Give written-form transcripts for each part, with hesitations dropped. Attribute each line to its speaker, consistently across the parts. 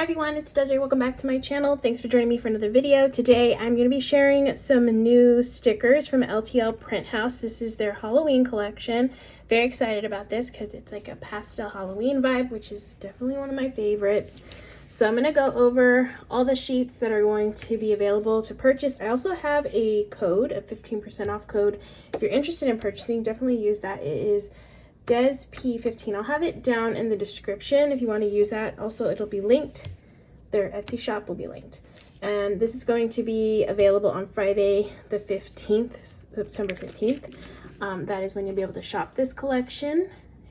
Speaker 1: everyone, it's Desiree. Welcome back to my channel. Thanks for joining me for another video. Today I'm going to be sharing some new stickers from LTL Print House. This is their Halloween collection. Very excited about this because it's like a pastel Halloween vibe, which is definitely one of my favorites. So I'm going to go over all the sheets that are going to be available to purchase. I also have a code, a 15% off code. If you're interested in purchasing, definitely use that. It is DesP15. I'll have it down in the description if you want to use that. Also, it'll be linked. Their Etsy shop will be linked. And this is going to be available on Friday the 15th, September 15th. That is when you'll be able to shop this collection.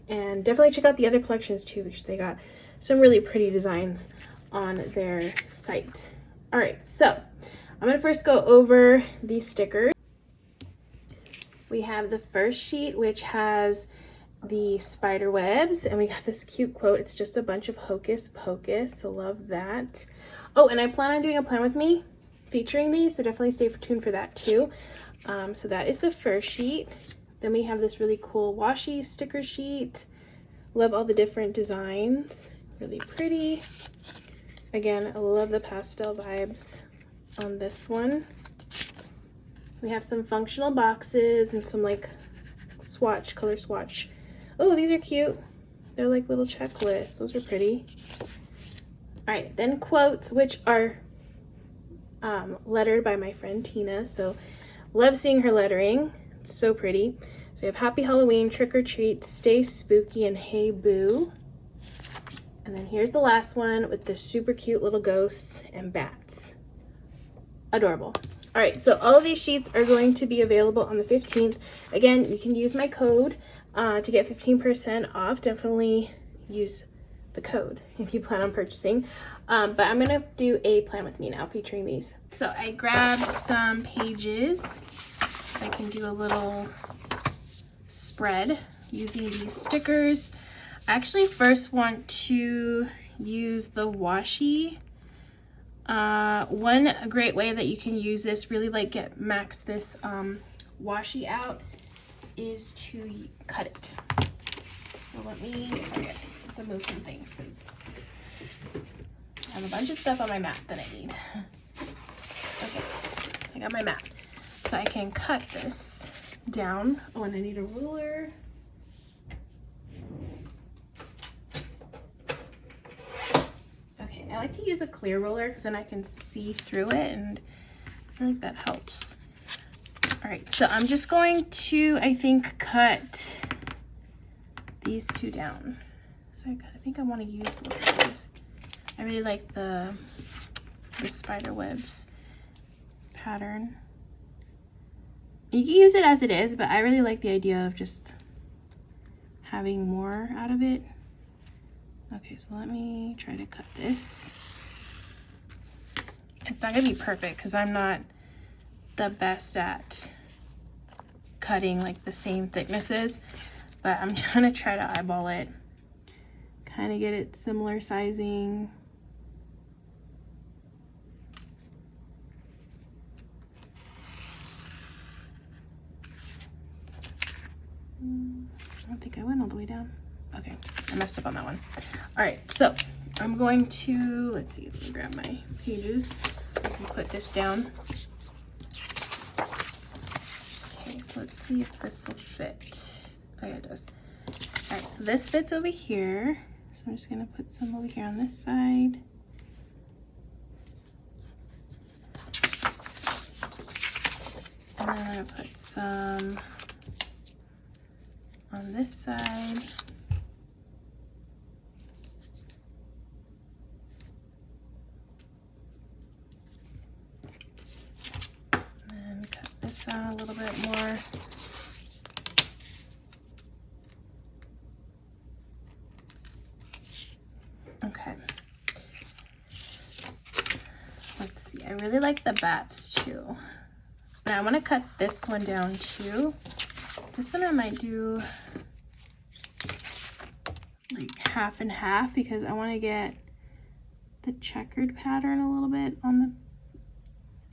Speaker 1: And definitely check out the other collections too, because they got some really pretty designs on their site. All right, so I'm gonna first go over these stickers. We have the first sheet, which has the spider webs, and we got this cute quote. It's just a bunch of hocus pocus, so love that. Oh, and I plan on doing a plan with me featuring these, so definitely stay tuned for that too. So that is the first sheet. Then we have this really cool washi sticker sheet. Love all the different designs, really pretty. Again, I love the pastel vibes on this one. We have some functional boxes and some like swatch, color swatch. Oh, these are cute. They're like little checklists. Those are pretty. All right, then quotes, which are lettered by my friend Tina. So love seeing her lettering. It's so pretty. So we have Happy Halloween, Trick or Treat, Stay Spooky, and Hey Boo. And then here's the last one with the super cute little ghosts and bats. Adorable. All right, so all of these sheets are going to be available on the 15th. Again, you can use my code to get 15% off. Definitely use the code if you plan on purchasing. But I'm gonna do a plan with me now featuring these. So I grabbed some pages so I can do a little spread using these stickers. I actually first want to use the washi. One great way that you can use this, really like max this washi out, is to cut it. So let me move some things because I have a bunch of stuff on my mat that I need. Okay, so I got my mat. So I can cut this down. Oh, and I need a ruler. Okay, I like to use a clear ruler because then I can see through it, and I feel like that helps. All right, so I'm just going to, I think, cut these two down. So I think I want to use both of these. I really like the spider webs pattern. You can use it as it is, but I really like the idea of just having more out of it. Okay, so let me try to cut this. It's not gonna be perfect because I'm not the best at cutting like the same thicknesses, but I'm gonna try to eyeball it, kind of get it similar sizing. I don't think I went all the way down. Okay, I messed up on that one. All right, so I'm going to, let's see, let me grab my pages so I can put this down. Okay, so let's see if this will fit. Oh yeah, it does. All right, so this fits over here. So I'm just gonna put some over here on this side. And then I'm gonna put some on this side. And then cut this out a little bit more. Okay. Let's see, I really like the bats too. And I want to cut this one down too. This one I might do like half and half because I want to get the checkered pattern a little bit on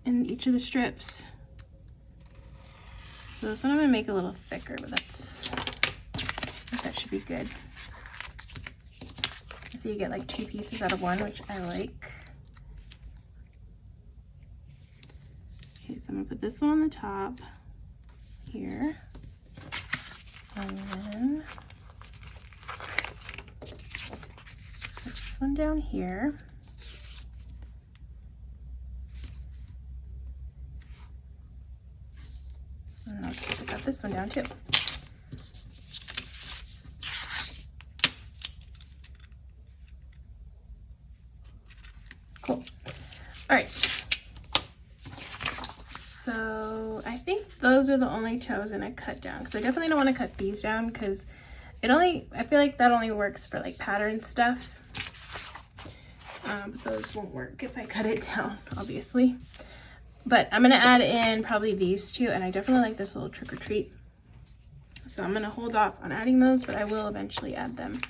Speaker 1: in each of the strips. So this one I'm gonna make a little thicker, but I think that should be good. so you get like 2 pieces out of 1, which I like. Okay, so I'm gonna put this one on the top here, and then this one down here. And I'll just pick up this one down too. Cool. All right. So I think those are the only toes and I cut down, because I definitely don't want to cut these down because I feel like that only works for like pattern stuff. But those won't work if I cut it down, obviously. But I'm gonna add in probably these 2, and I definitely like this little trick or treat. So I'm gonna hold off on adding those, but I will eventually add them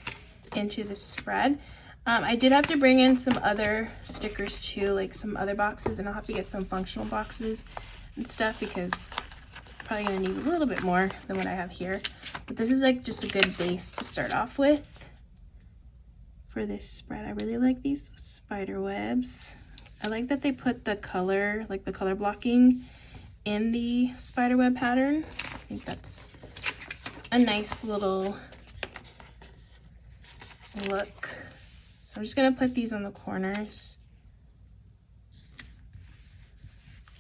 Speaker 1: into the spread. I did have to bring in some other stickers too, like some other boxes, and I'll have to get some functional boxes and stuff because I'm probably gonna need a little bit more than what I have here. But this is like just a good base to start off with for this spread. I really like these spider webs. I like that they put the color, like the color blocking in the spider web pattern. I think that's a nice little look. So I'm just gonna put these on the corners.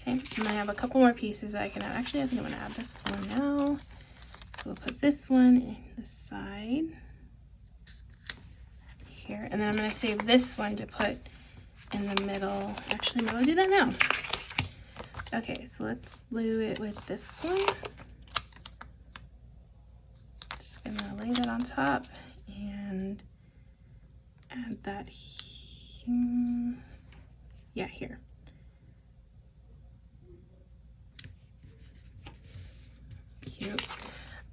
Speaker 1: Okay, and I have a couple more pieces that I can add. Actually, I think I'm gonna add this one now. So we'll put this one in the side here, and then I'm gonna save this one to put in the middle. Actually, maybe I'll do that now. Okay, so let's glue it with this one. Just gonna lay that on top and add that here. Yeah, here. Cute.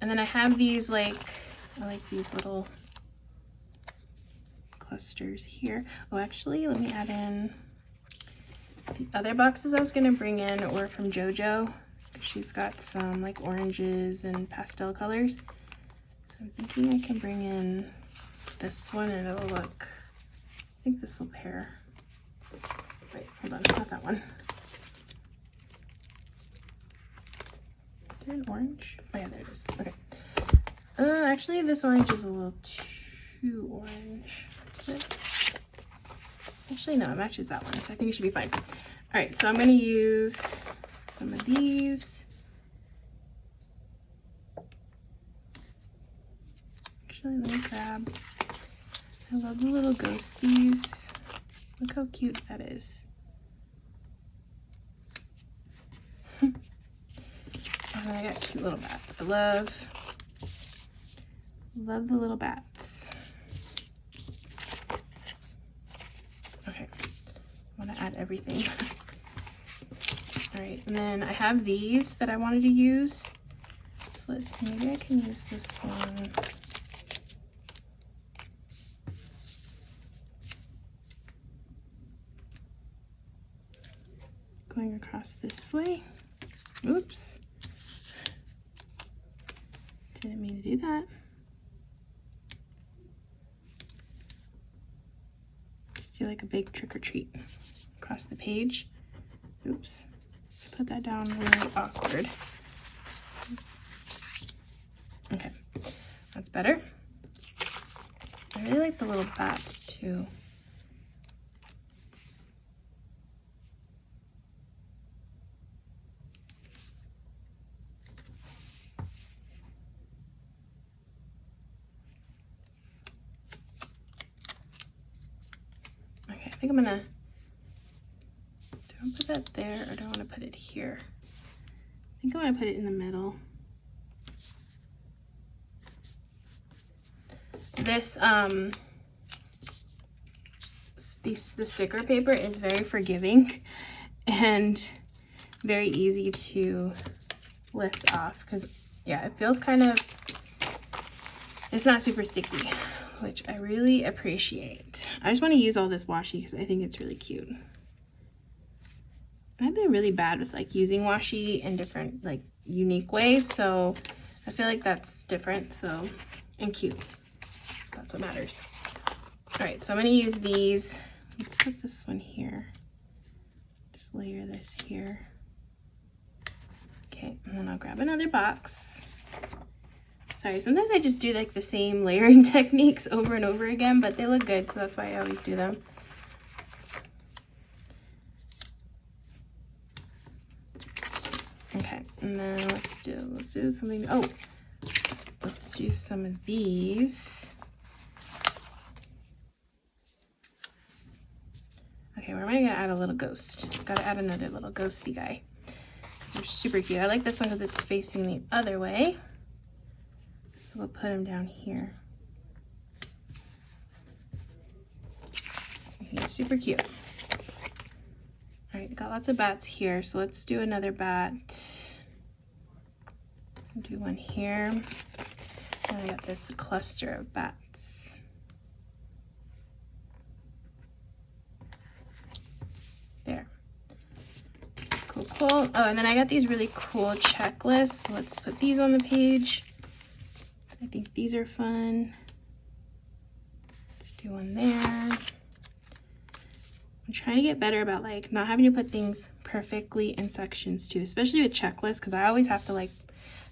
Speaker 1: And then I have these I like these little clusters here. Oh, actually, let me add in the other boxes I was gonna bring in were from Jojo. She's got some like oranges and pastel colors. So I'm thinking I can bring in this one and it'll look, I think this will pair. Wait, hold on, not that one. Is there an orange? Oh yeah, there it is. Okay. Actually, this orange is a little too orange. Actually, no, it matches that one, so I think it should be fine. All right, so I'm gonna use some of these. Actually, let me grab, I love the little ghosties. Look how cute that is. And then I got cute little bats. I love the little bats. Okay, I want to add everything. All right, and then I have these that I wanted to use. So let's see, maybe I can use this one. Going across this way. Oops. Didn't mean to do that. Just do like a big trick or treat across the page. Oops. Put that down really awkward. Okay, that's better. I really like the little bats too. I think I'm gonna, do I put that there or do I want to put it here? I think I want to put it in the middle. This, the sticker paper is very forgiving and very easy to lift off because, yeah, it feels kind of, it's not super sticky, which I really appreciate. I just want to use all this washi because I think it's really cute. I've been really bad with like using washi in different like unique ways, so I feel like that's different, so, and cute. That's what matters. All right, so I'm gonna use these. Let's put this one here. Just layer this here. Okay, and then I'll grab another box. Sorry, sometimes I just do like the same layering techniques over and over again, but they look good, so that's why I always do them. Okay, and then let's do something. Oh, let's do some of these. Okay, we're gonna add a little ghost. Gotta add another little ghosty guy. They're super cute. I like this one because it's facing the other way. So we'll put him down here. He's super cute. All right, got lots of bats here, so let's do another bat. Do one here. And I got this cluster of bats. There. Cool, cool. Oh, and then I got these really cool checklists. So let's put these on the page. I think these are fun. Let's do one there. I'm trying to get better about like not having to put things perfectly in sections too, especially with checklists, because I always have to like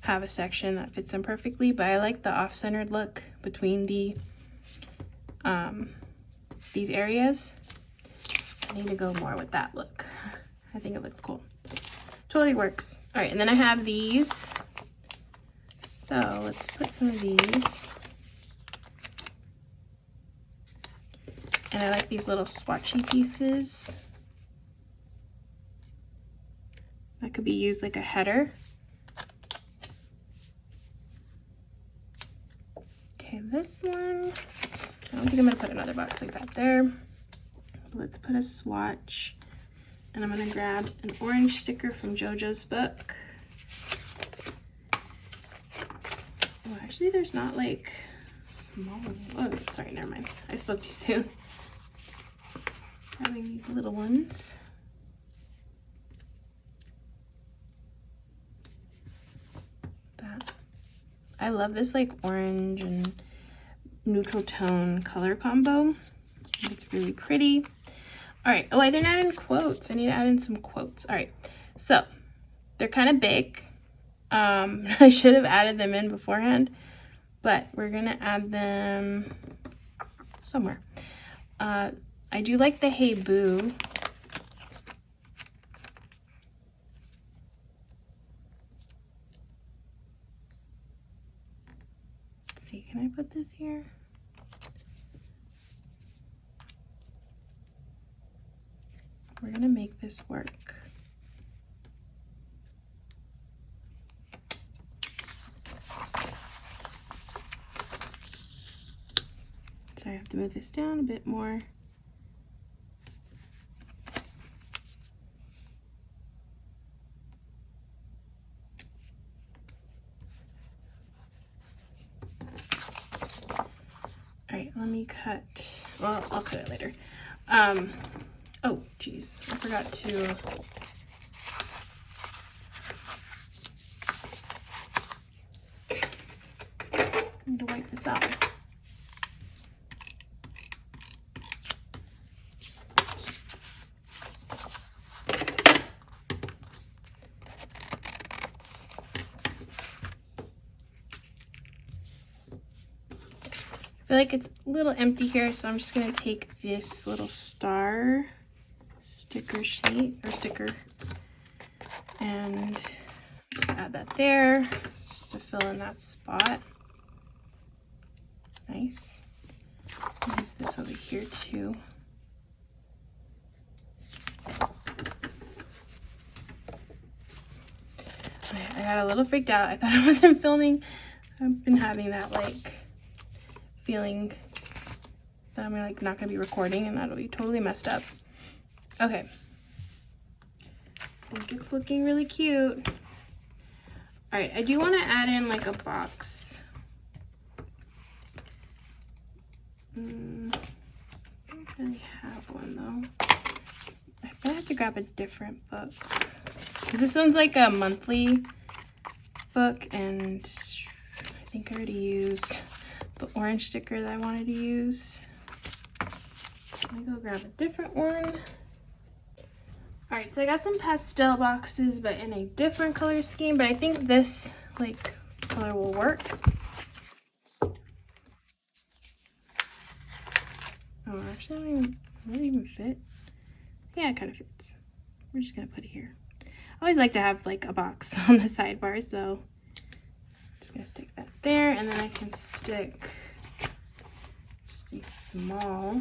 Speaker 1: have a section that fits them perfectly, but I like the off-centered look between the these areas. So I need to go more with that look. I think it looks cool. Totally works. All right, and then I have these. So let's put some of these. And I like these little swatchy pieces. That could be used like a header. Okay, this one, I don't think I'm gonna put another box like that there. Let's put a swatch. And I'm gonna grab an orange sticker from Jojo's book. Oh, actually there's not like small, oh, sorry, never mind. I spoke too soon. Grabbing these little ones. That. I love this like orange and neutral tone color combo. It's really pretty. All right, oh, I didn't add in quotes. I need to add in some quotes. All right, so they're kind of big. I should have added them in beforehand, but we're gonna add them somewhere. I do like the Hey Boo. Let's see, can I put this here? We're gonna make this work. So I have to move this down a bit more. All right, let me cut, well, I'll cut it later. Oh, geez, I forgot to, I need to wipe this out. I feel like it's a little empty here, so I'm just gonna take this little star sticker sheet or sticker and just add that there just to fill in that spot. Nice. Use this over here too. I got a little freaked out. I thought I wasn't filming. I've been having that like feeling that I'm like not gonna be recording, and that'll be totally messed up. Okay, I think it's looking really cute. All right, I do want to add in like a box. I don't really have one though. I might have to grab a different book, because this one's like a monthly book, and I think I already used the orange sticker that I wanted to use. me go grab a different one. All right, so I got some pastel boxes, but in a different color scheme, but I think this like color will work. Oh, actually, will it even fit? Yeah, it kind of fits. We're just gonna put it here. I always like to have like a box on the sidebar, so I'm just gonna stick that there, and then I can stick just a small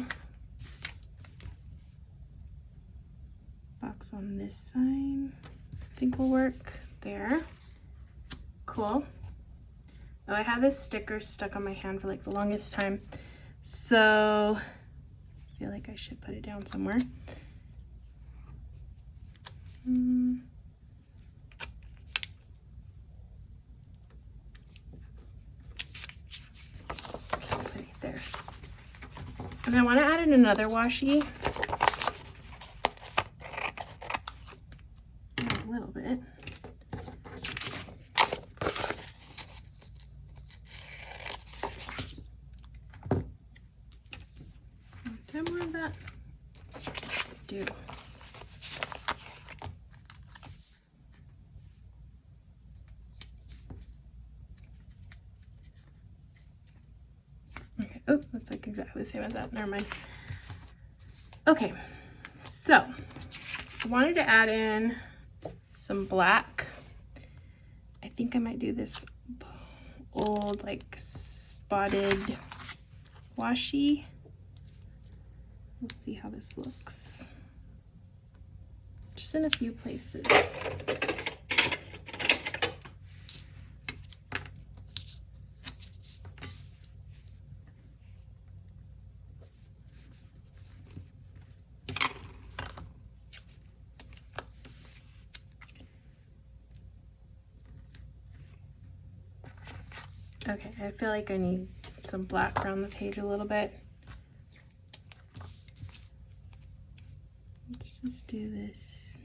Speaker 1: box on this side. I think will work there. Cool. Oh, I have this sticker stuck on my hand for like the longest time, so I feel like I should put it down somewhere. Put it there. And I want to add in another washi. A little bit. Do more of that? Do. Okay, oh, that's like exactly the same as that. Never mind. Okay, so I wanted to add in some black. I think I might do this old like spotted washi. We'll see how this looks. Just in a few places. Okay, I feel like I need some black around the page a little bit. Let's just do this.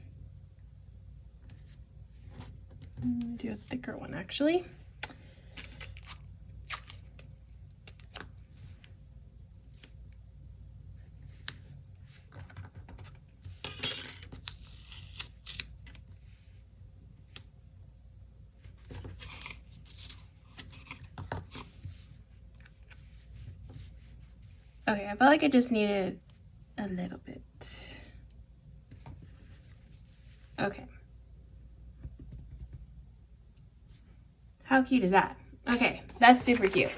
Speaker 1: I'm gonna do a thicker one actually. Okay, I felt like I just needed a little bit. Okay. How cute is that? Okay, that's super cute.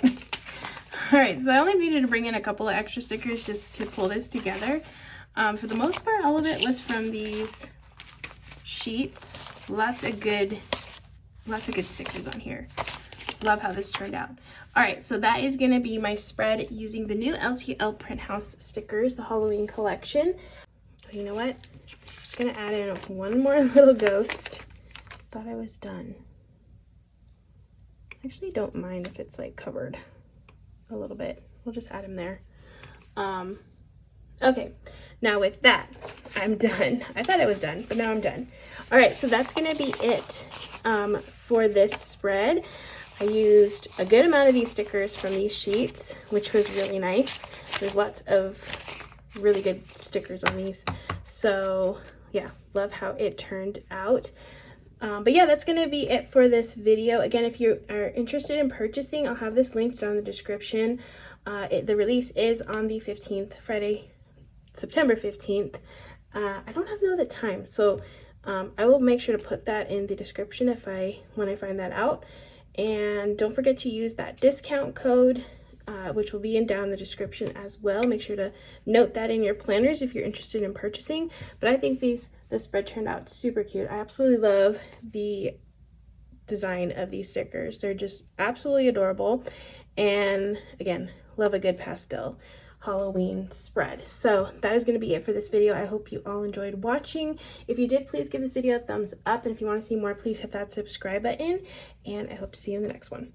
Speaker 1: All right, so I only needed to bring in a couple of extra stickers just to pull this together. For the most part, all of it was from these sheets. Lots of good stickers on here. Love how this turned out. All right, so that is gonna be my spread using the new LTL Print House stickers, the Halloween collection. You know what? I'm just gonna add in one more little ghost. Thought I was done. I actually don't mind if it's like covered a little bit. We'll just add him there. Okay, now with that, I'm done. I thought I was done, but now I'm done. All right, so that's gonna be it for this spread. I used a good amount of these stickers from these sheets, which was really nice. There's lots of really good stickers on these. So yeah, love how it turned out. But yeah, that's going to be it for this video. Again, if you are interested in purchasing, I'll have this linked down in the description. The release is on the 15th, Friday, September 15th. I don't know the time, so I will make sure to put that in the description when I find that out. And don't forget to use that discount code, which will be down in the description as well. Make sure to note that in your planners if you're interested in purchasing. But I think the spread turned out super cute. I absolutely love the design of these stickers. They're just absolutely adorable. And again, love a good pastel Halloween spread. So that is going to be it for this video. I hope you all enjoyed watching. If you did, please give this video a thumbs up. And if you want to see more, please hit that subscribe button. And I hope to see you in the next one.